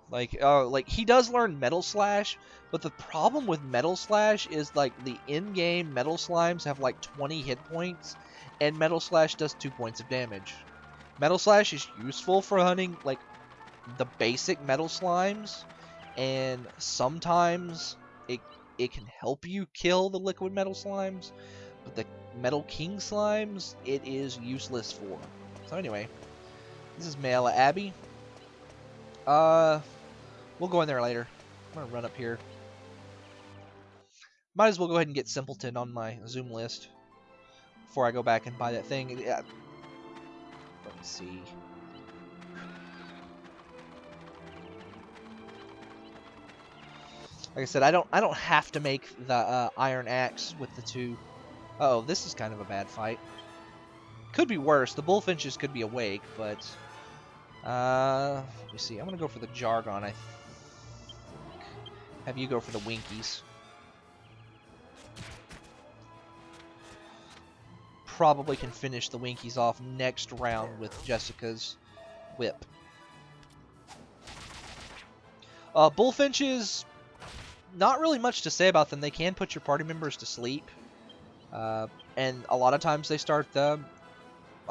Like he does learn Metal Slash, but the problem with Metal Slash is like the in-game Metal Slimes have like 20 hit points, and Metal Slash does 2 points of damage. Metal Slash is useful for hunting like the basic Metal Slimes, and sometimes it can help you kill the Liquid Metal Slimes, but the Metal King Slimes it is useless for. So anyway, this is Maella Abbey. We'll go in there later. I'm gonna run up here. Might as well go ahead and get Simpleton on my Zoom list before I go back and buy that thing. Yeah. Let me see. Like I said, I don't have to make the Iron Axe with the two. Oh, this is kind of a bad fight. Could be worse. The Bullfinches could be awake, but let me see. I'm gonna go for the Jargon. I think. Have you go for the Winkies. Probably can finish the Winkies off next round with Jessica's whip. Bullfinches, not really much to say about them. They can put your party members to sleep, and a lot of times they start a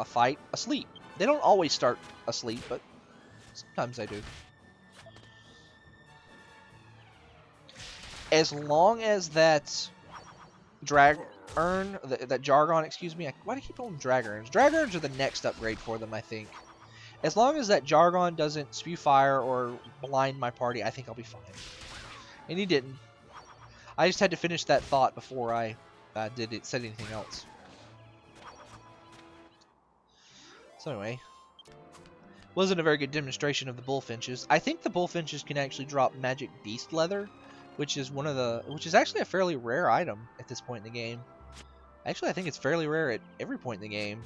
fight asleep. They don't always start asleep, but sometimes they do. As long as that that Jargon, excuse me. Why do I keep calling them Dragurns? Dragurns are the next upgrade for them, I think. As long as that Jargon doesn't spew fire or blind my party, I think I'll be fine. And he didn't. I just had to finish that thought before I said anything else. So anyway, wasn't a very good demonstration of the Bullfinches. I think the Bullfinches can actually drop Magic Beast Leather, which is actually a fairly rare item at this point in the game. Actually, I think it's fairly rare at every point in the game.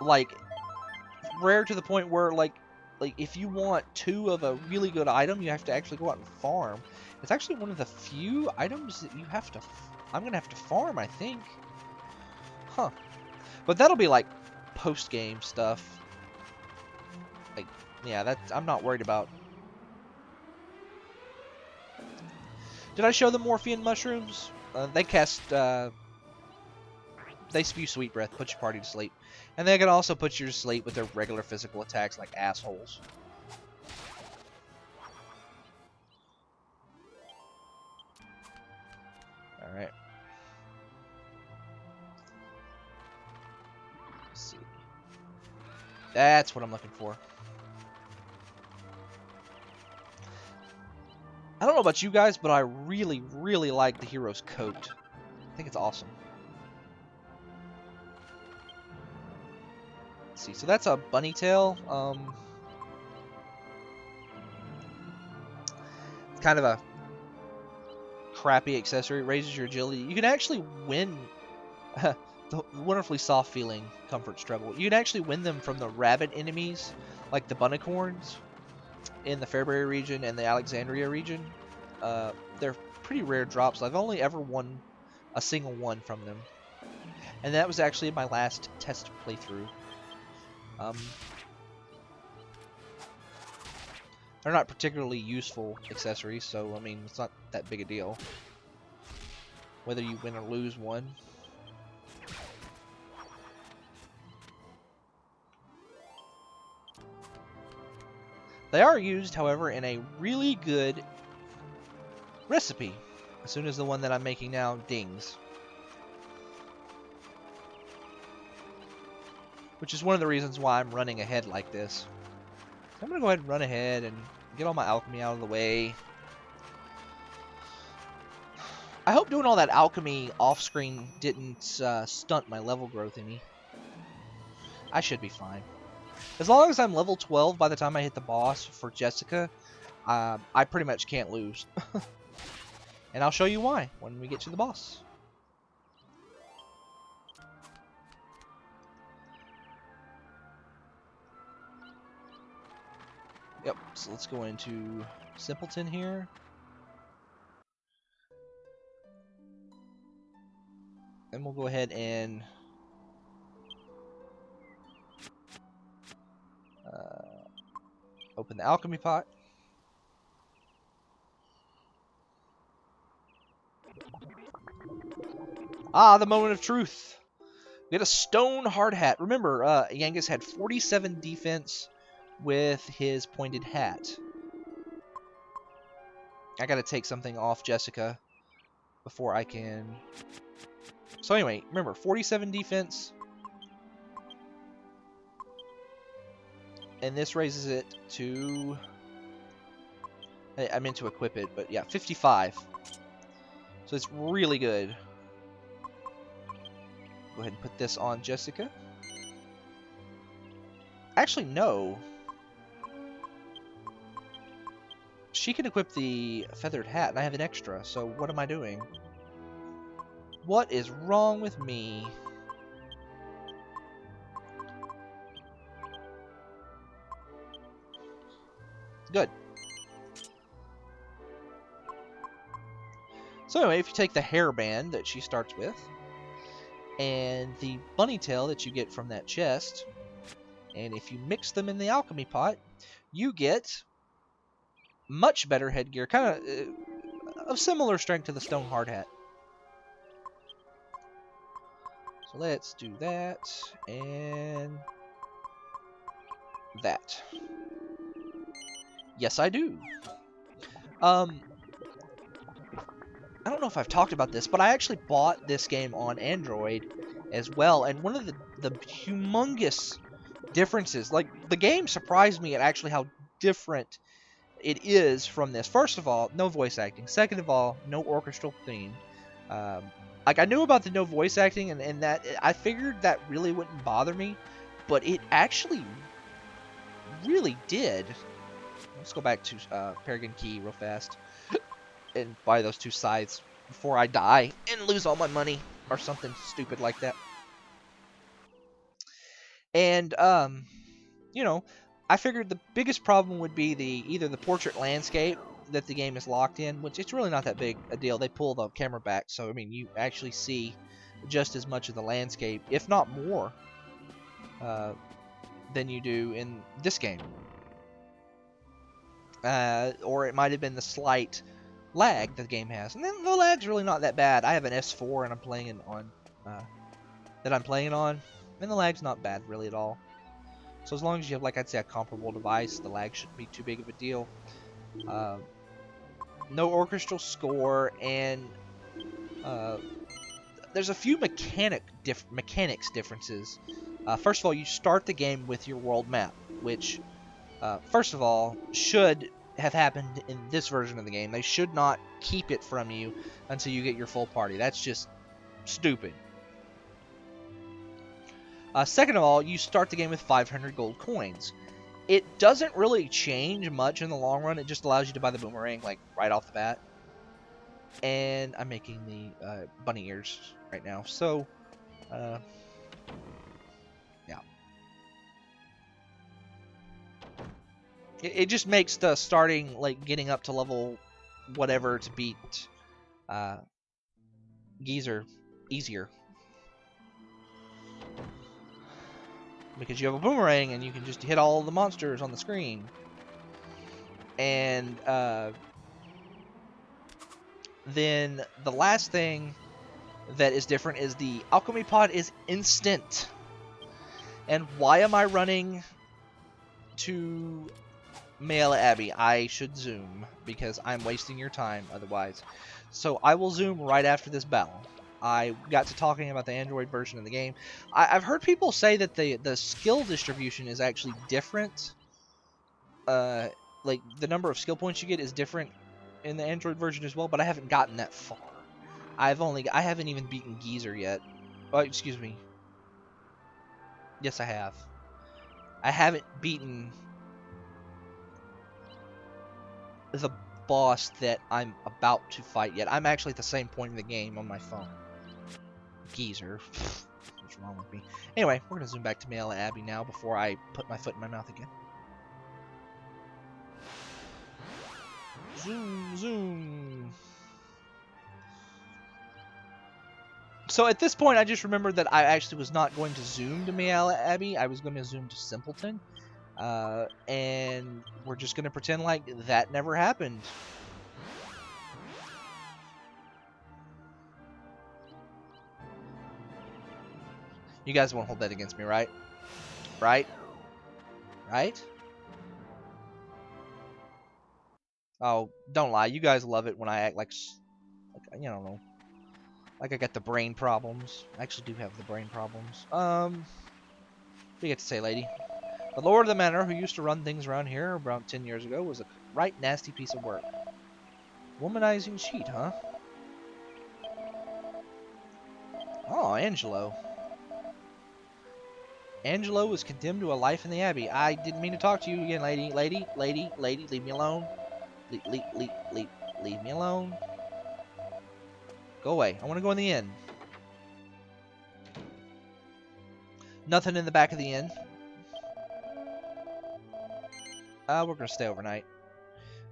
Like, rare to the point where, like if you want 2 of a really good item, you have to actually go out and farm. It's actually one of the few items that you have to... I'm going to have to farm, I think. Huh. But that'll be, like, post-game stuff. Like, yeah, I'm not worried about. Did I show the Morphean Mushrooms? They cast... They spew Sweet Breath, put your party to sleep. And they can also put you to sleep with their regular physical attacks like assholes. Alright. Let's see. That's what I'm looking for. I don't know about you guys, but I really, really like the hero's coat. I think it's awesome. Let's see, so that's a bunny tail. It's kind of a crappy accessory. It raises your agility. You can actually win the wonderfully soft feeling comfort struggle. You can actually win them from the rabbit enemies, like the Bunnicorns in the Fairbury region and the Alexandria region. They're pretty rare drops. I've only ever won a single one from them, and that was actually my last test playthrough. They're not particularly useful accessories, so I mean it's not that big a deal whether you win or lose one. They are used, however, in a really good recipe as soon as the one that I'm making now dings. Which is one of the reasons why I'm running ahead like this. I'm going to go ahead and run ahead and get all my alchemy out of the way. I hope doing all that alchemy off-screen didn't stunt my level growth any. I should be fine. As long as I'm level 12 by the time I hit the boss for Jessica, I pretty much can't lose. And I'll show you why when we get to the boss. Yep, so let's go into Simpleton here. And we'll go ahead and Open the alchemy pot. Ah, the moment of truth. We had a stone hard hat. Remember, Yangus had 47 defense with his pointed hat. I gotta take something off Jessica before I can... So anyway, remember, 47 defense. And this raises it to... I meant to equip it, but yeah, 55. So it's really good. Go ahead and put this on Jessica. Actually, no. She can equip the feathered hat, and I have an extra, so what am I doing? What is wrong with me? Good. So anyway, if you take the hairband that she starts with, and the bunny tail that you get from that chest, and if you mix them in the alchemy pot, you get much better headgear, kind of similar strength to the stone hard hat. So let's do that, and that. Yes, I do. I don't know if I've talked about this, but I actually bought this game on Android as well, and one of the humongous differences, like, the game surprised me at actually how different it is from this. First of all, no voice acting. Second of all, no orchestral theme. Like, I knew about the no voice acting, and that I figured that really wouldn't bother me, but it actually really did. Let's go back to Paragon Key real fast and buy those 2 scythes before I die and lose all my money or something stupid like that. And you know, I figured the biggest problem would be either the portrait landscape that the game is locked in, which it's really not that big a deal. They pull the camera back, so I mean, you actually see just as much of the landscape, if not more, than you do in this game. Or it might have been the slight lag the game has, and then the lag's really not that bad. I have an S4 and I'm playing it on and the lag's not bad really at all. So as long as you have, like I'd say, a comparable device, the lag shouldn't be too big of a deal. No orchestral score, and there's a few mechanics differences. First of all, you start the game with your world map, which first of all should have happened in this version of the game. They should not keep it from you until you get your full party. That's just stupid. Second of all, you start the game with 500 gold coins. It doesn't really change much in the long run. It just allows you to buy the boomerang, like, right off the bat. And I'm making the bunny ears right now. So, yeah. It just makes the starting, like, getting up to level whatever to beat Geezer easier. Because you have a boomerang and you can just hit all the monsters on the screen. And then the last thing that is different is the alchemy pod is instant. And why am I running to Maella Abbey? I should zoom because I'm wasting your time otherwise. So I will zoom right after this battle. I got to talking about the Android version of the game. I've heard people say that the skill distribution is actually different. Like, the number of skill points you get is different in the Android version as well, but I haven't gotten that far. I haven't even beaten Geezer yet. Oh, excuse me. Yes, I have. I haven't beaten the boss that I'm about to fight yet. I'm actually at the same point in the game on my phone. Geezer. What's wrong with me? Anyway, we're going to zoom back to Maella Abbey now before I put my foot in my mouth again. Zoom, zoom. So at this point, I just remembered that I actually was not going to zoom to Maella Abbey. I was going to zoom to Simpleton. And we're just gonna pretend like that never happened. You guys won't hold that against me, right? Right? Right? Oh, don't lie. You guys love it when I act like you don't know, like I got the brain problems. I actually do have the brain problems. What do you get to say, lady? The lord of the manor, who used to run things around here around 10 years ago, was a right nasty piece of work. Womanizing cheat, huh? Oh, Angelo. Angelo was condemned to a life in the Abbey. I didn't mean to talk to you again, lady. Lady, leave me alone. Leave me alone. Go away. I want to go in the inn. Nothing in the back of the inn. We're going to stay overnight.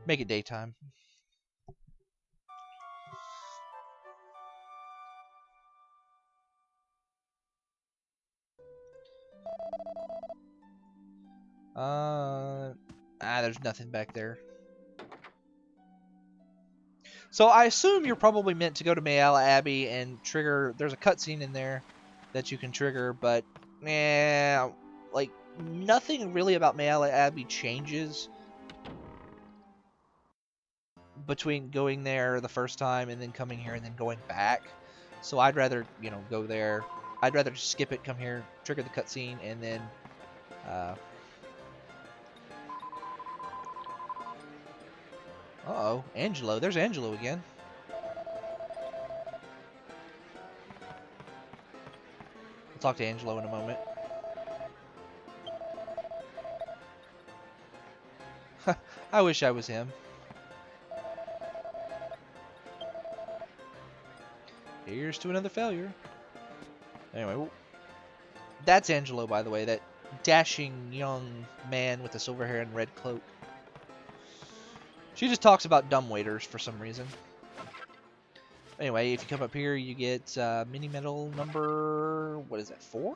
Make it daytime. There's nothing back there. So I assume you're probably meant to go to Maella Abbey and trigger. There's a cutscene in there that you can trigger, but like nothing really about Maella Abbey changes between going there the first time and then coming here and then going back. So I'd rather go there. I'd rather just skip it, come here, trigger the cutscene, and then. Uh-oh, Angelo. There's Angelo again. I'll talk to Angelo in a moment. I wish I was him. Here's to another failure. Anyway, that's Angelo, by the way. That dashing young man with the silver hair and red cloak. She just talks about dumbwaiters for some reason. Anyway, if you come up here, you get mini medal number... What is that, 4?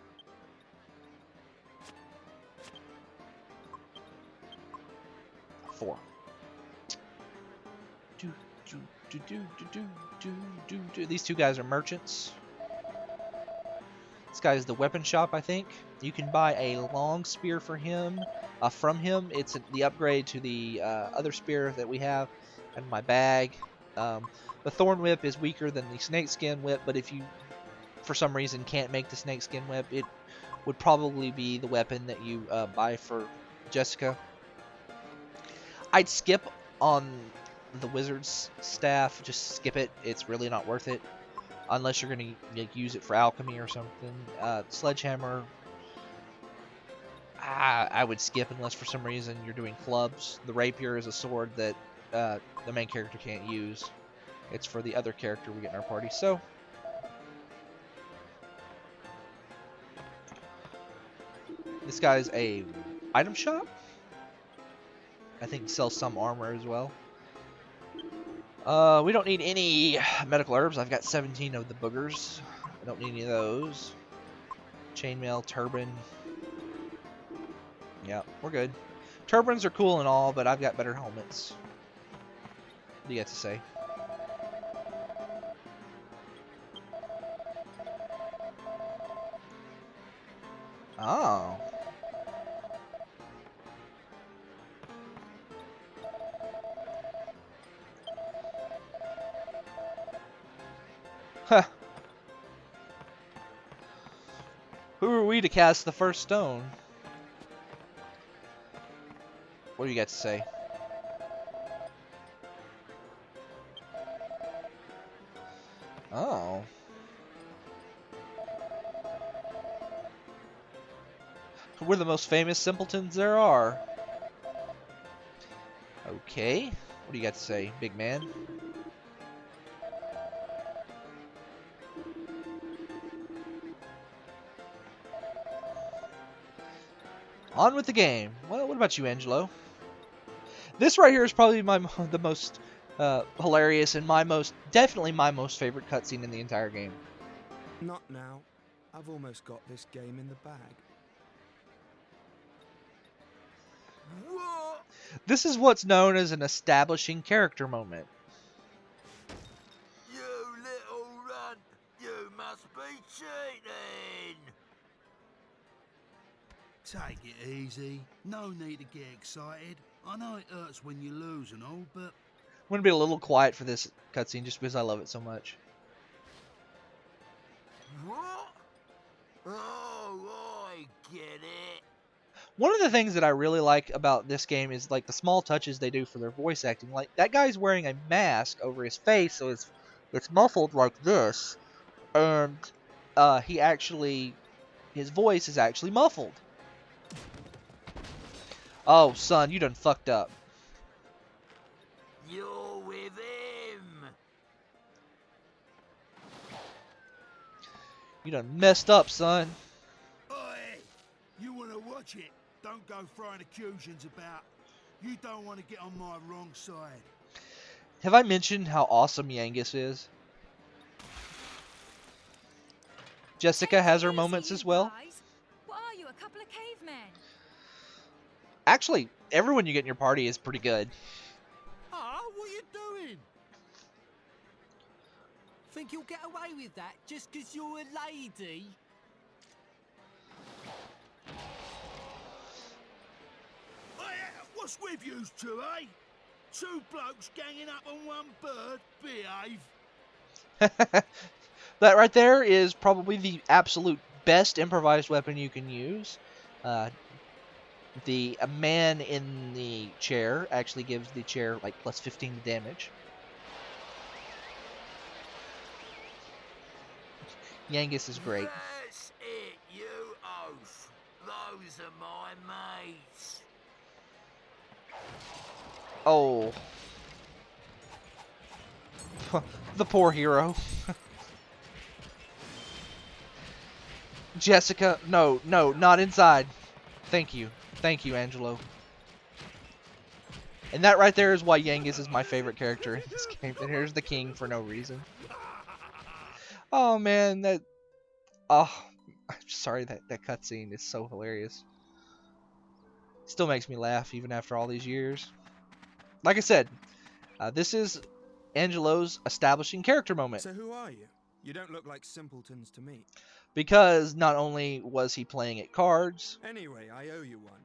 4. These two guys are merchants. This guy is the weapon shop, I think. You can buy a long spear for him. From him, it's the upgrade to the other spear that we have in my bag. The thorn whip is weaker than the snakeskin whip, but if you, for some reason, can't make the snakeskin whip, it would probably be the weapon that you buy for Jessica. I'd skip on the wizard's staff. Just skip it. It's really not worth it. Unless you're going to use it for alchemy or something. Sledgehammer, I would skip unless for some reason you're doing clubs. The rapier is a sword that the main character can't use. It's for the other character we get in our party. So, this guy's a item shop. I think he sells some armor as well. We don't need any medical herbs. I've got 17 of the boogers. I don't need any of those. Chainmail, turban. Yeah, we're good. Turbans are cool and all, but I've got better helmets. What do you got to say? Oh. Huh. Who are we to cast the first stone? What do you got to say? Oh. We're the most famous simpletons there are. Okay. What do you got to say, big man? On with the game. Well, what about you, Angelo? This right here is probably the most hilarious and definitely my most favorite cutscene in the entire game. Not now. I've almost got this game in the bag. What? This is what's known as an establishing character moment. You little runt! You must be cheating! Take it easy. No need to get excited. I know it hurts when you lose and all, but... I'm going to be a little quiet for this cutscene just because I love it so much. What? Oh, I get it. One of the things that I really like about this game is like the small touches they do for their voice acting. Like that guy's wearing a mask over his face, so it's muffled like this, and his voice is actually muffled. Oh, son, you done fucked up. You're with him. You done messed up, son. Oi! You want to watch it? Don't go throwing accusations about. You don't want to get on my wrong side. Have I mentioned how awesome Yangus is? Jessica has her moments as well. Guys. What are you, a couple of cavemen? Actually, everyone you get in your party is pretty good. Ah, what are you doing? Think you'll get away with that just 'cause you're a lady? What's with you two, eh? Two blokes ganging up on one bird? Behave. That right there is probably the absolute best improvised weapon you can use. The man in the chair actually gives the chair like plus 15 damage. Yangus is great. That's it, you oaf. Those are my mates. Oh. The poor hero. Jessica, no, not inside. Thank you, Angelo. And that right there is why Yangus is my favorite character in this game. And here's the king for no reason. Oh man, I'm sorry, that cutscene is so hilarious. Still makes me laugh even after all these years. Like I said, this is Angelo's establishing character moment. So who are you? You don't look like simpletons to me. Because not only was he playing at cards, Anyway, I owe you one.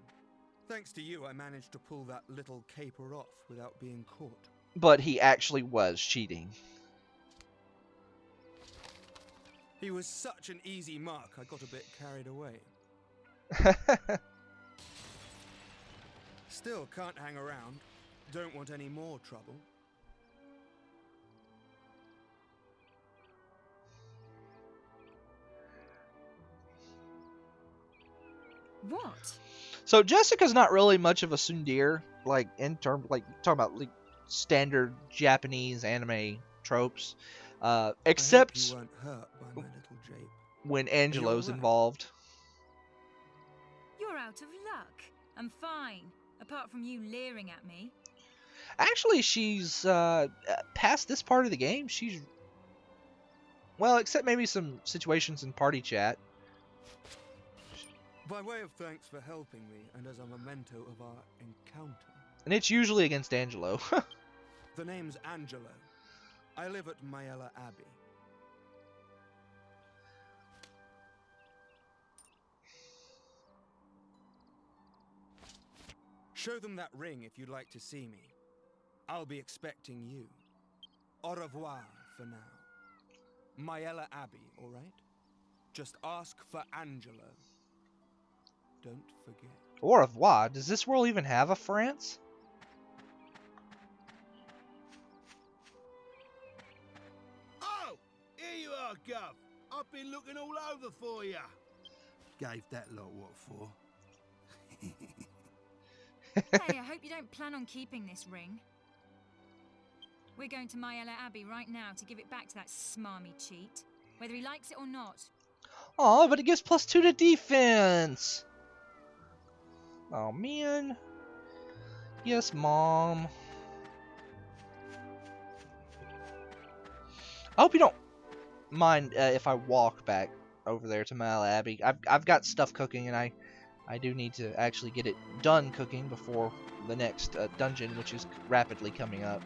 Thanks to you, I managed to pull that little caper off without being caught. but he actually was cheating. He was such an easy mark, I got a bit carried away. Still, can't hang around. Don't want any more trouble. What? So Jessica's not really much of a tsundere, like in terms, like talking about like standard Japanese anime tropes, I except hope you weren't hurt by my little jape. when Angelo's alright? involved. You're out of luck. I'm fine. Apart from you leering at me. Actually, she's past this part of the game. She's well, except maybe some situations in party chat. By way of thanks for helping me, and as a memento of our encounter. And it's usually against Angelo. The name's Angelo. I live at Maella Abbey. Show them that ring if you'd like to see me. I'll be expecting you. Au revoir for now. Maella Abbey, all right? Just ask for Angelo. Don't forget. Au revoir. Does this world even have a France? Oh, here you are, Gov. I've been looking all over for you. Gave that lot what for? Hey, I hope you don't plan on keeping this ring. We're going to Maella Abbey right now to give it back to that smarmy cheat, whether he likes it or not. Oh, but it gives +2 to defense. Oh man. Yes, Mom. I hope you don't mind if I walk back over there to Maella Abbey. I've got stuff cooking and I I do need to actually get it done cooking before the next dungeon, which is rapidly coming up.